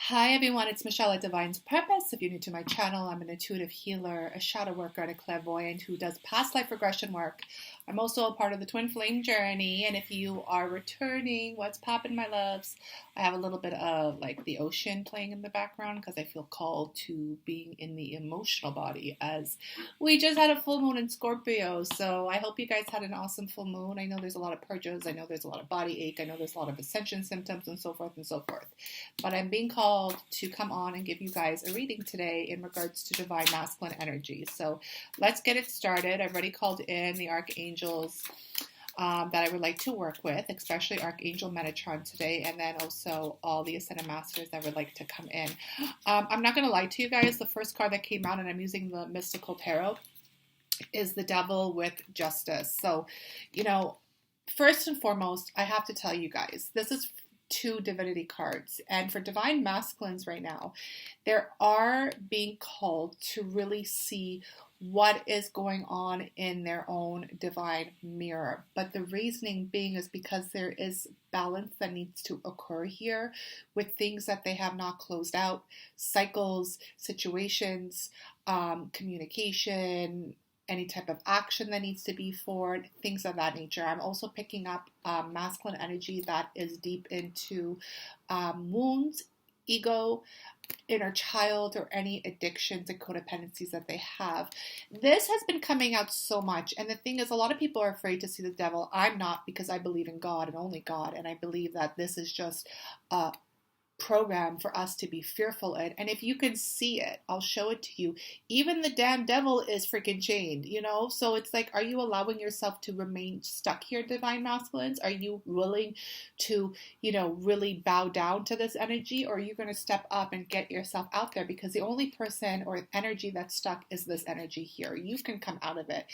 Hi everyone, it's Michelle at Divine's Purpose. If you're new to my channel, I'm an intuitive healer, a shadow worker, and a clairvoyant who does past life regression work. I'm also a part of the Twin Flame journey, and if you are returning, what's poppin', my loves? I have a little bit of like the ocean playing in the background because I feel called to being in the emotional body as we just had a full moon in Scorpio. So I hope you guys had an awesome full moon. I know there's a lot of purges, I know there's a lot of body ache, I know there's a lot of ascension symptoms and so forth and so forth. But I'm being called to come on and give you guys a reading today in regards to divine masculine energy. So let's get it started. I've already called in the archangels that I would like to work with, especially Archangel Metatron today, and then also all the Ascended Masters that would like to come in. I'm not going to lie to you guys. The first card that came out, and I'm using the Mystical Tarot, is the Devil with Justice. So, first and foremost, I have to tell you guys, this is two divinity cards, and for divine masculines right now, they are being called to really see what is going on in their own divine mirror. But the reasoning being is because there is balance that needs to occur here with things that they have not closed out, cycles, situations, communication, any type of action that needs to be forward, things of that nature. I'm also picking up masculine energy that is deep into wounds, ego, inner child, or any addictions and codependencies that they have. This has been coming out so much, and the thing is, a lot of people are afraid to see the devil. I'm not, because I believe in God and only God, and I believe that this is just a program for us to be fearful in. And if you can see it, I'll show it to you. Even the damn devil is freaking chained, so it's like, are you allowing yourself to remain stuck here, divine masculines? Are you willing to really bow down to this energy, or are you going to step up and get yourself out there? Because the only person or energy that's stuck is this energy here. You can come out of it,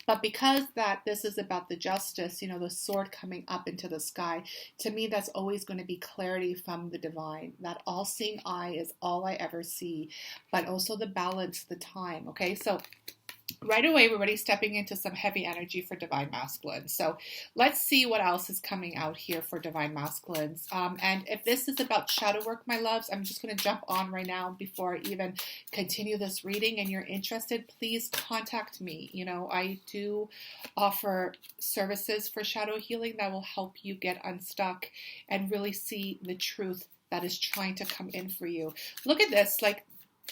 but because that this is about the justice, the sword coming up into the sky, to me that's always going to be clarity from the divine. That all-seeing eye is all I ever see, but also the balance, the time. Okay, so right away, we're already stepping into some heavy energy for divine masculines. So let's see what else is coming out here for divine masculines. And if this is about shadow work, my loves, I'm just going to jump on right now before I even continue this reading. And you're interested, please contact me. I do offer services for shadow healing that will help you get unstuck and really see the truth that is trying to come in for you. Look at this, like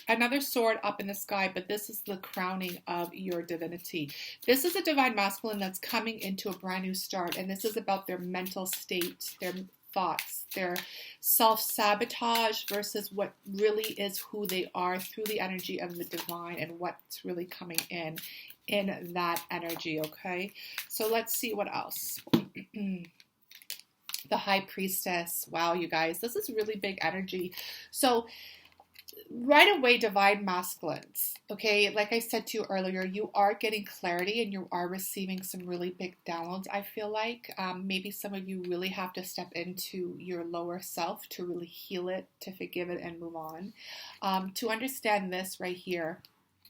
another sword up in the sky, but this is the crowning of your divinity. This is a divine masculine that's coming into a brand new start, and this is about their mental state, their thoughts, their self-sabotage versus what really is who they are through the energy of the divine and what's really coming in that energy, okay? So let's see what else. The High Priestess. Wow, you guys, this is really big energy. So right away, divine masculines, okay, like I said to you earlier, you are getting clarity and you are receiving some really big downloads, I feel like. Maybe some of you really have to step into your lower self to really heal it, to forgive it, and move on. To understand this right here,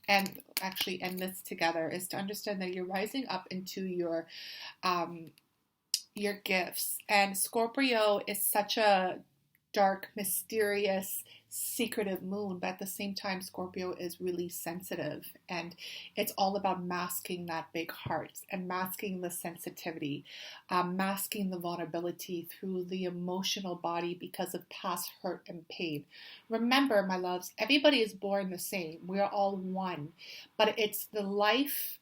and actually end this together, is to understand that you're rising up into your gifts. And Scorpio is such a dark, mysterious, secretive moon, but at the same time, Scorpio is really sensitive, and it's all about masking that big heart and masking the sensitivity, masking the vulnerability through the emotional body because of past hurt and pain. Remember, my loves, everybody is born the same. We are all one, but it's the life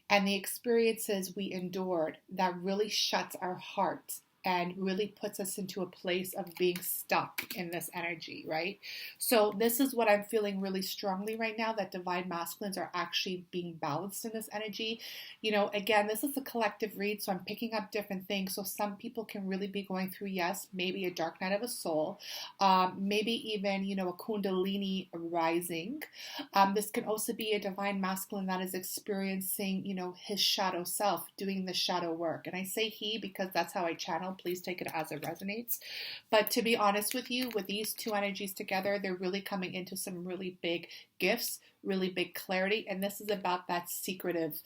and the experiences we endured that really shuts our hearts and really puts us into a place of being stuck in this energy, right? So this is what I'm feeling really strongly right now, that divine masculines are actually being balanced in this energy. Again, this is a collective read, so I'm picking up different things. So some people can really be going through, yes, maybe a dark night of a soul, maybe even, a kundalini rising. This can also be a divine masculine that is experiencing, his shadow self, doing the shadow work. And I say he because that's how I channel. Please take it as it resonates. But to be honest with you, with these two energies together, they're really coming into some really big gifts, really big clarity. And this is about that secretive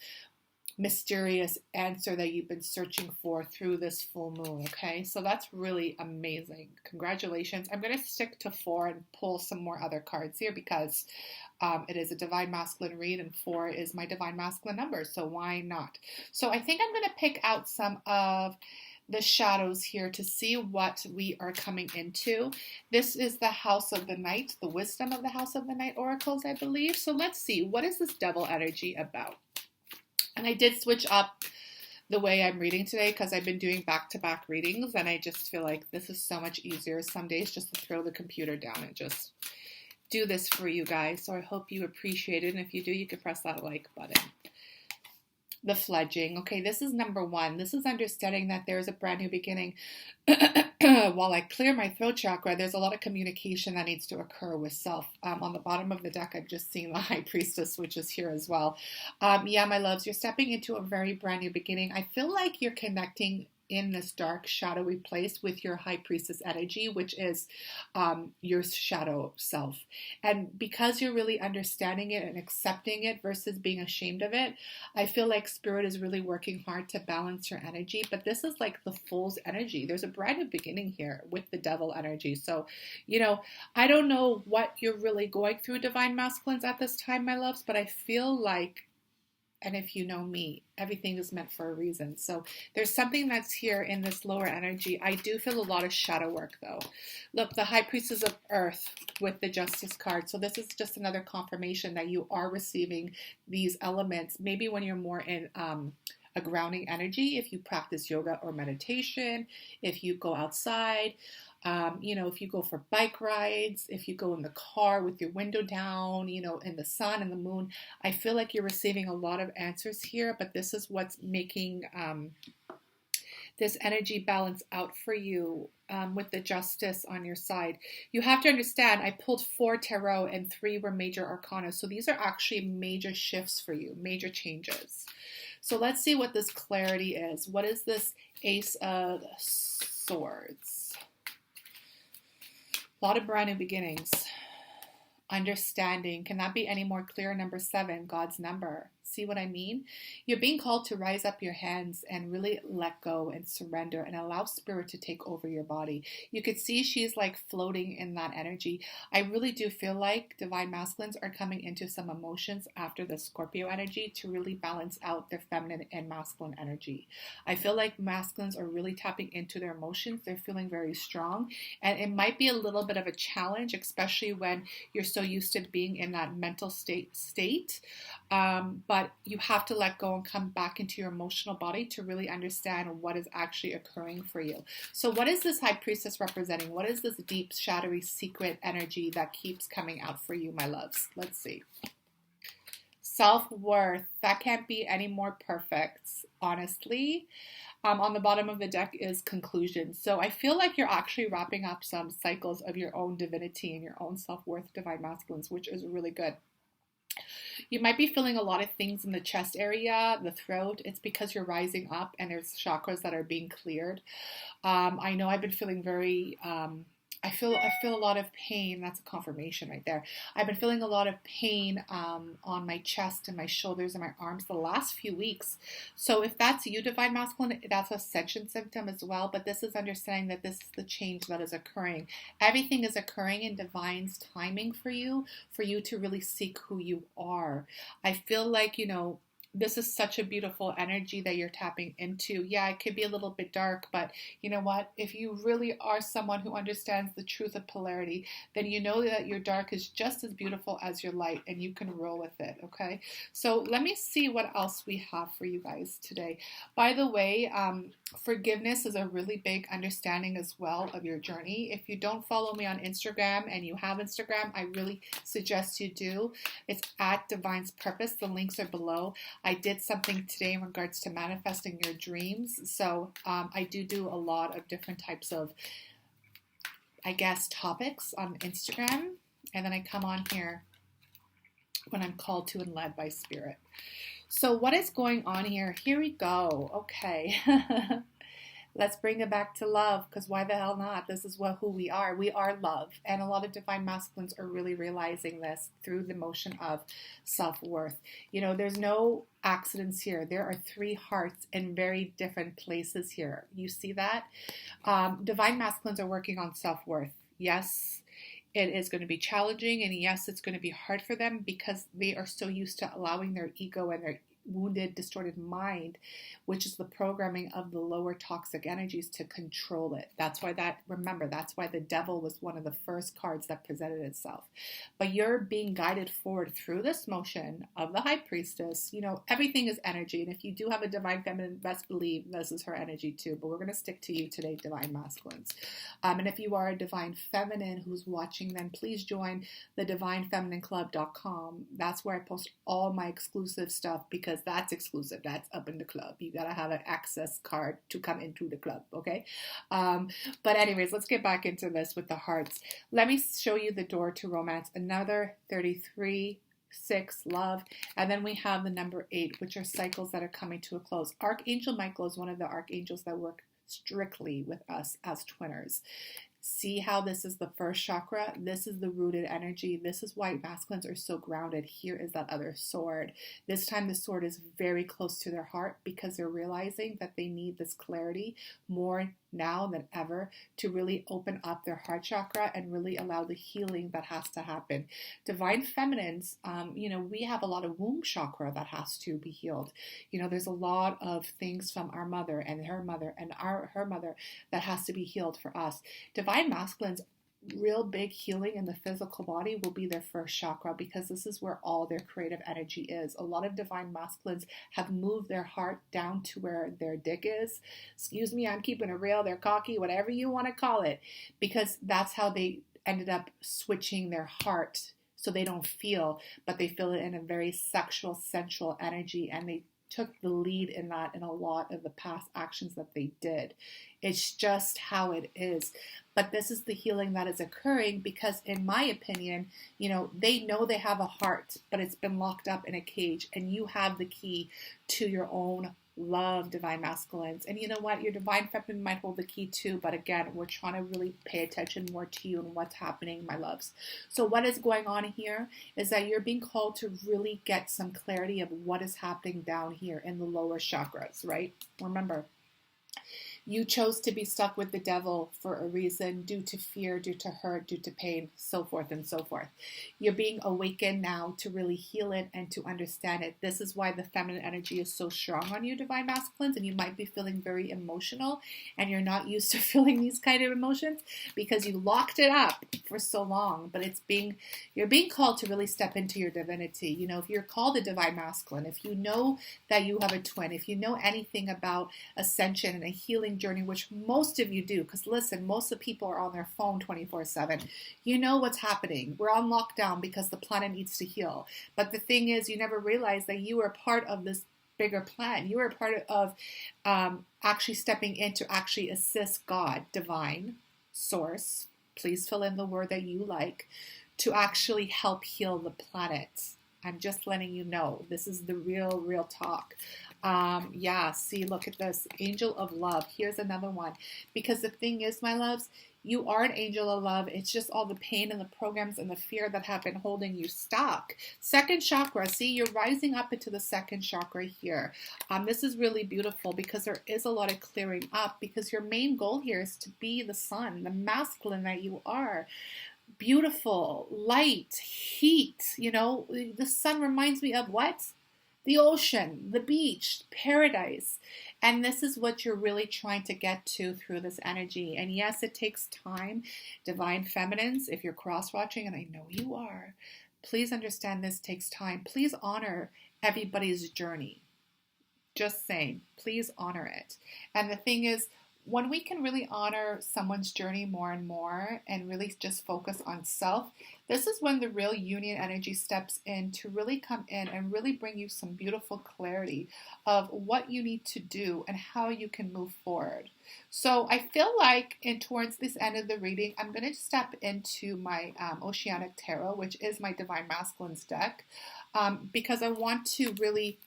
mysterious answer that you've been searching for through this full moon. Okay, so that's really amazing. Congratulations. I'm going to stick to 4 and pull some more other cards here because it is a divine masculine read, and 4 is my divine masculine number, so why not? So I think I'm going to pick out some of the shadows here to see what we are coming into. This is the House of the Night, the wisdom of the House of the Night oracles, I believe. So let's see, what is this devil energy about? And I did switch up the way I'm reading today because I've been doing back-to-back readings, and I just feel like this is so much easier some days just to throw the computer down and just do this for you guys. So I hope you appreciate it, and if you do, you can press that like button. The fledging. Okay, this is number 1. This is understanding that there is a brand new beginning. While I clear my throat chakra, there's a lot of communication that needs to occur with self. On the bottom of the deck, I've just seen the High Priestess, which is here as well. Yeah, my loves, you're stepping into a very brand new beginning. I feel like you're connecting in this dark, shadowy place with your High Priestess energy, which is your shadow self. And because you're really understanding it and accepting it versus being ashamed of it, I feel like Spirit is really working hard to balance your energy. But this is like the Fool's energy. There's a brand new beginning here with the Devil energy. So, you know, I don't know what you're really going through, Divine Masculines, at this time, my loves, but I feel like, and if you know me, everything is meant for a reason. So there's something that's here in this lower energy. I do feel a lot of shadow work, though. Look, the High Priestess of Earth with the Justice card. So this is just another confirmation that you are receiving these elements. Maybe when you're more in a grounding energy, if you practice yoga or meditation, if you go outside, you know, if you go for bike rides, if you go in the car with your window down, you know, in the sun and the moon, I feel like you're receiving a lot of answers here, but this is what's making this energy balance out for you with the Justice on your side. You have to understand, I pulled 4 tarot and 3 were major arcana. So these are actually major shifts for you, major changes. So let's see what this clarity is. What is this Ace of Swords? A lot of brand new beginnings. Understanding. Can that be any more clear? Number 7, God's number. See what I mean? You're being called to rise up your hands and really let go and surrender and allow Spirit to take over your body. You could see she's like floating in that energy. I really do feel like Divine Masculines are coming into some emotions after the Scorpio energy to really balance out their feminine and masculine energy. I feel like masculines are really tapping into their emotions. They're feeling very strong, and it might be a little bit of a challenge, especially when you're so used to being in that mental state. But you have to let go and come back into your emotional body to really understand what is actually occurring for you. So what is this High Priestess representing? What is this deep, shadowy, secret energy that keeps coming out for you, my loves? Let's see. Self-worth. That can't be any more perfect, honestly. On the bottom of the deck is conclusion. So I feel like you're actually wrapping up some cycles of your own divinity and your own self-worth, Divine Masculines, which is really good. You might be feeling a lot of things in the chest area, the throat. It's because you're rising up and there's chakras that are being cleared. I know I've been feeling very, I feel a lot of pain. That's a confirmation right there. I've been feeling a lot of pain on my chest and my shoulders and my arms the last few weeks. So if that's you, Divine Masculine, that's an ascension symptom as well. But this is understanding that this is the change that is occurring. Everything is occurring in Divine's timing for you to really seek who you are. I feel like, you know, this is such a beautiful energy that you're tapping into. Yeah, it could be a little bit dark, but you know what? If you really are someone who understands the truth of polarity, then you know that your dark is just as beautiful as your light, and you can roll with it, okay? So let me see what else we have for you guys today. By the way, forgiveness is a really big understanding as well of your journey. If you don't follow me on Instagram and you have Instagram, I really suggest you do. It's at Divine's Purpose. The links are below. I did something today in regards to manifesting your dreams. So I do a lot of different types of, I guess, topics on Instagram. And then I come on here when I'm called to and led by Spirit. So what is going on here? Here we go. Okay. Let's bring it back to love, because why the hell not? This is who we are. We are love. And a lot of divine masculines are really realizing this through the motion of self-worth. You know, there's no accidents here. There are 3 hearts in very different places here. You see that? Divine masculines are working on self-worth. Yes, it is going to be challenging, and yes, it's going to be hard for them because they are so used to allowing their ego and their wounded, distorted mind, which is the programming of the lower toxic energies, to control it. That's why that's why the devil was one of the first cards that presented itself. But you're being guided forward through this motion of the high priestess. You know, everything is energy. And if you do have a divine feminine, best believe this is her energy too. But we're going to stick to you today, divine masculines. And if you are a divine feminine who's watching, then please join the divinefeminine.club.com. That's where I post all my exclusive stuff, because that's exclusive. That's up in the club. You gotta have an access card to come into the club, okay? But anyways, let's get back into this with the hearts. Let me show you the door to romance. Another 33, 6, love, and then we have the number 8, which are cycles that are coming to a close. Archangel Michael is one of the archangels that work strictly with us as twinners. See how this is the first chakra? This is the rooted energy. This is why masculines are so grounded. Here is that other sword. This time the sword is very close to their heart, because they're realizing that they need this clarity more now than ever to really open up their heart chakra and really allow the healing that has to happen. Divine feminines, you know, we have a lot of womb chakra that has to be healed. You know, there's a lot of things from our mother and her mother and her mother that has to be healed for us. Divine masculines, real big healing in the physical body will be their first chakra, because this is where all their creative energy is. A lot of divine masculines have moved their heart down to where their dick is. Excuse me, I'm keeping it real. They're cocky, whatever you want to call it, because that's how they ended up switching their heart, so they don't feel, but they feel it in a very sexual, sensual energy, and they took the lead in that in a lot of the past actions that they did. It's just how it is. But this is the healing that is occurring, because in my opinion, you know they have a heart, but it's been locked up in a cage, and you have the key to your own love, divine masculines. And you know what? Your divine feminine might hold the key too, but again, we're trying to really pay attention more to you and what's happening, my loves. So what is going on here is that you're being called to really get some clarity of what is happening down here in the lower chakras, right? Remember, you chose to be stuck with the devil for a reason, due to fear, due to hurt, due to pain, so forth and so forth. You're being awakened now to really heal it and to understand it. This is why the feminine energy is so strong on you, divine masculines, and you might be feeling very emotional, and you're not used to feeling these kind of emotions because you locked it up for so long. But you're being called to really step into your divinity. You know, if you're called a divine masculine, if you know that you have a twin, if you know anything about ascension and a healing journey, which most of you do, because listen, most of the people are on their phone 24/7. You know what's happening. We're on lockdown because the planet needs to heal. But the thing is, you never realize that you are part of this bigger plan. You are part of actually stepping in to actually assist God, divine, source, please fill in the word that you like, to actually help heal the planet. I'm just letting you know. This is the real talk. Yeah, see, look at this. Angel of love. Here's another one. Because the thing is, my loves, you are an angel of love. It's just all the pain and the programs and the fear that have been holding you stuck. Second chakra. See, you're rising up into the second chakra here. This is really beautiful because there is a lot of clearing up, because your main goal here is to be the sun, the masculine that you are. Beautiful, light, heat. You know, the sun reminds me of what? The ocean, the beach, paradise. And this is what you're really trying to get to through this energy. And yes, it takes time. Divine feminines, if you're cross-watching, and I know you are, please understand this takes time. Please honor everybody's journey. Just saying, please honor it. And the thing is, when we can really honor someone's journey more and more and really just focus on self, this is when the real union energy steps in to really come in and really bring you some beautiful clarity of what you need to do and how you can move forward. So I feel like towards this end of the reading, I'm going to step into my Oceanic Tarot, which is my Divine Masculines deck, because I want to really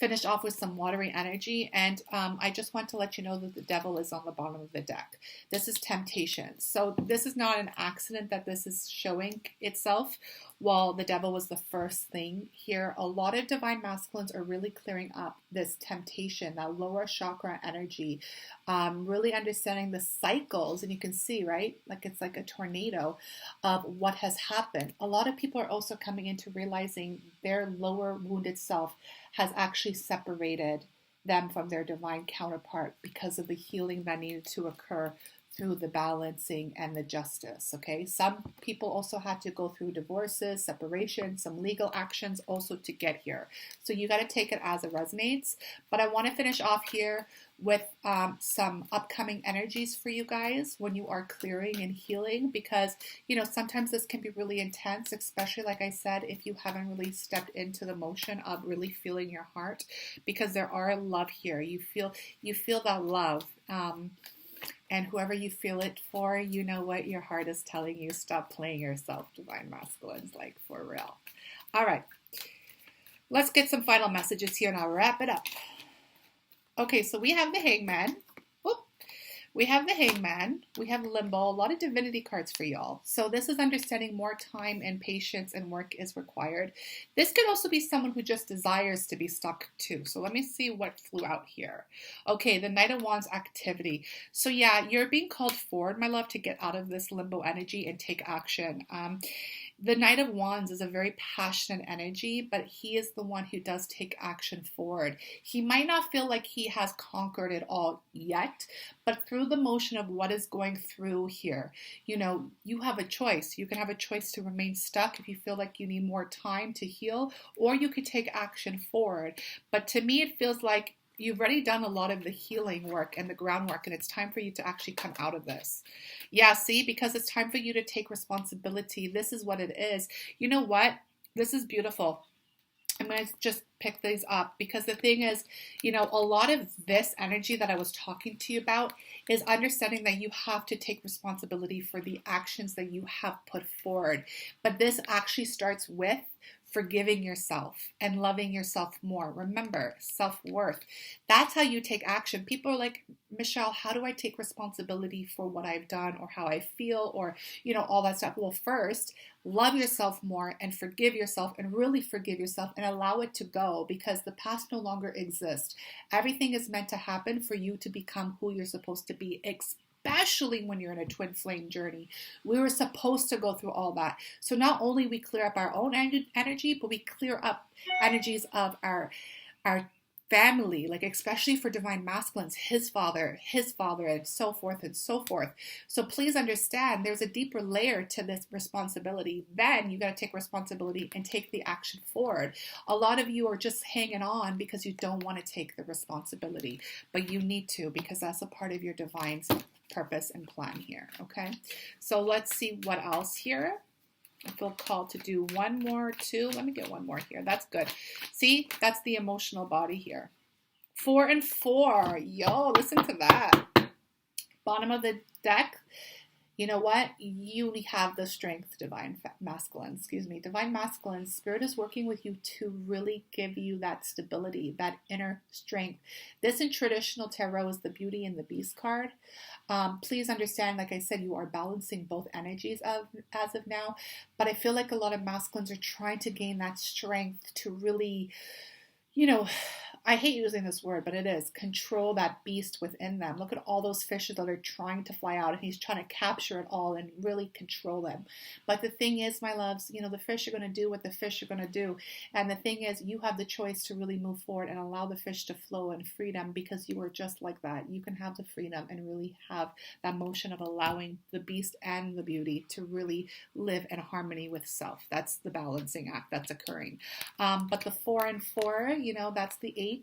finish off with some watery energy. And I just want to let you know that the devil is on the bottom of the deck. This is temptation. So this is not an accident that this is showing itself. While the devil was the first thing here, a lot of divine masculines are really clearing up this temptation, that lower chakra energy, really understanding the cycles. And you can see, right? Like it's like a tornado of what has happened. A lot of people are also coming into realizing their lower wounded self has actually separated them from their divine counterpart because of the healing that needed to occur through the balancing and the justice, okay? Some people also had to go through divorces, separation, some legal actions also to get here. So you got to take it as it resonates. But I want to finish off here with some upcoming energies for you guys when you are clearing and healing, because, you know, sometimes this can be really intense, especially, like I said, if you haven't really stepped into the motion of really feeling your heart, because there are love here. You feel that love. And whoever you feel it for, you know what your heart is telling you. Stop playing yourself, divine masculines, like for real. All right. Let's get some final messages here and I'll wrap it up. Okay, so we have the Hangman. We have the Hangman. We have Limbo. A lot of divinity cards for y'all. So this is understanding more time and patience and work is required. This could also be someone who just desires to be stuck too. So let me see what flew out here. Okay, the Knight of Wands activity. So yeah, you're being called forward, my love, to get out of this limbo energy and take action. The Knight of Wands is a very passionate energy, but he is the one who does take action forward. He might not feel like he has conquered it all yet, but through the motion of what is going through here, you know, you have a choice. You can have a choice to remain stuck if you feel like you need more time to heal, or you could take action forward. But to me, it feels like you've already done a lot of the healing work and the groundwork, and it's time for you to actually come out of this. Yeah, see, because it's time for you to take responsibility. This is what it is. You know what? This is beautiful. I'm going to just pick these up because the thing is, you know, a lot of this energy that I was talking to you about is understanding that you have to take responsibility for the actions that you have put forward. But this actually starts with forgiving yourself and loving yourself more. Remember, self-worth. That's how you take action. People are like, Michelle, how do I take responsibility for what I've done or how I feel or, you know, all that stuff? Well, first, love yourself more and forgive yourself and really forgive yourself and allow it to go because the past no longer exists. Everything is meant to happen for you to become who you're supposed to be, especially when you're in a twin flame journey. We were supposed to go through all that. So not only we clear up our own energy, but we clear up energies of our family, like especially for divine masculines, his father, and so forth and so forth. So please understand there's a deeper layer to this responsibility. Then you got to take responsibility and take the action forward. A lot of you are just hanging on because you don't want to take the responsibility, but you need to because that's a part of your divine purpose and plan here. Okay, so let's see what else here. I feel called to do one more, two. Let me get one more here. That's good. See, that's the emotional body here. 4 and 4. Yo, listen to that. Bottom of the deck. You know what? You have the strength, divine masculine. Divine masculine. Spirit is working with you to really give you that stability, that inner strength. This in traditional tarot is the Beauty and the Beast card. Please understand, like I said, you are balancing both energies as of now. But I feel like a lot of masculines are trying to gain that strength to really, you know, I hate using this word, but it is, control that beast within them. Look at all those fishes that are trying to fly out, and he's trying to capture it all and really control them. But the thing is, my loves, you know, the fish are going to do what the fish are going to do. And the thing is, you have the choice to really move forward and allow the fish to flow in freedom because you are just like that. You can have the freedom and really have that motion of allowing the beast and the beauty to really live in harmony with self. That's the balancing act that's occurring. But the 4 and 4, you know, that's the 8.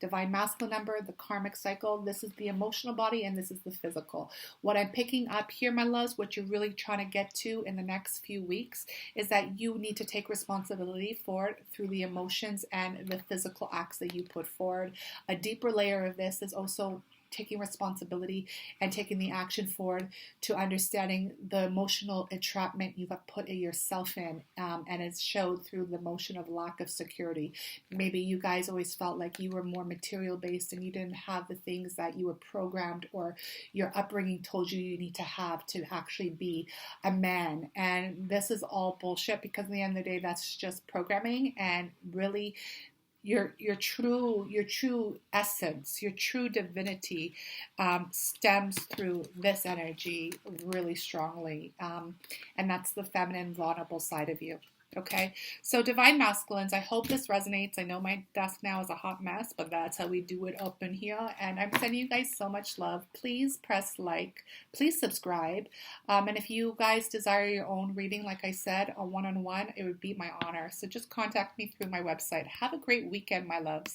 Divine masculine number, the karmic cycle. This is the emotional body and this is the physical. What I'm picking up here, my loves, what you're really trying to get to in the next few weeks is that you need to take responsibility for it through the emotions and the physical acts that you put forward. A deeper layer of this is also taking responsibility and taking the action forward to understanding the emotional entrapment you have put yourself in, and it's showed through the emotion of lack of security. Maybe you guys always felt like you were more material based and you didn't have the things that you were programmed or your upbringing told you you need to have to actually be a man. And this is all bullshit, because at the end of the day, that's just programming. And really, your true essence, your true divinity stems through this energy really strongly, and that's the feminine, vulnerable side of you. Okay, so divine masculines, I hope this resonates. I know my desk now is a hot mess, but that's how we do it up in here. And I'm sending you guys so much love. Please press like, please subscribe. And if you guys desire your own reading, like I said, a one-on-one, it would be my honor. So just contact me through my website. Have a great weekend, my loves.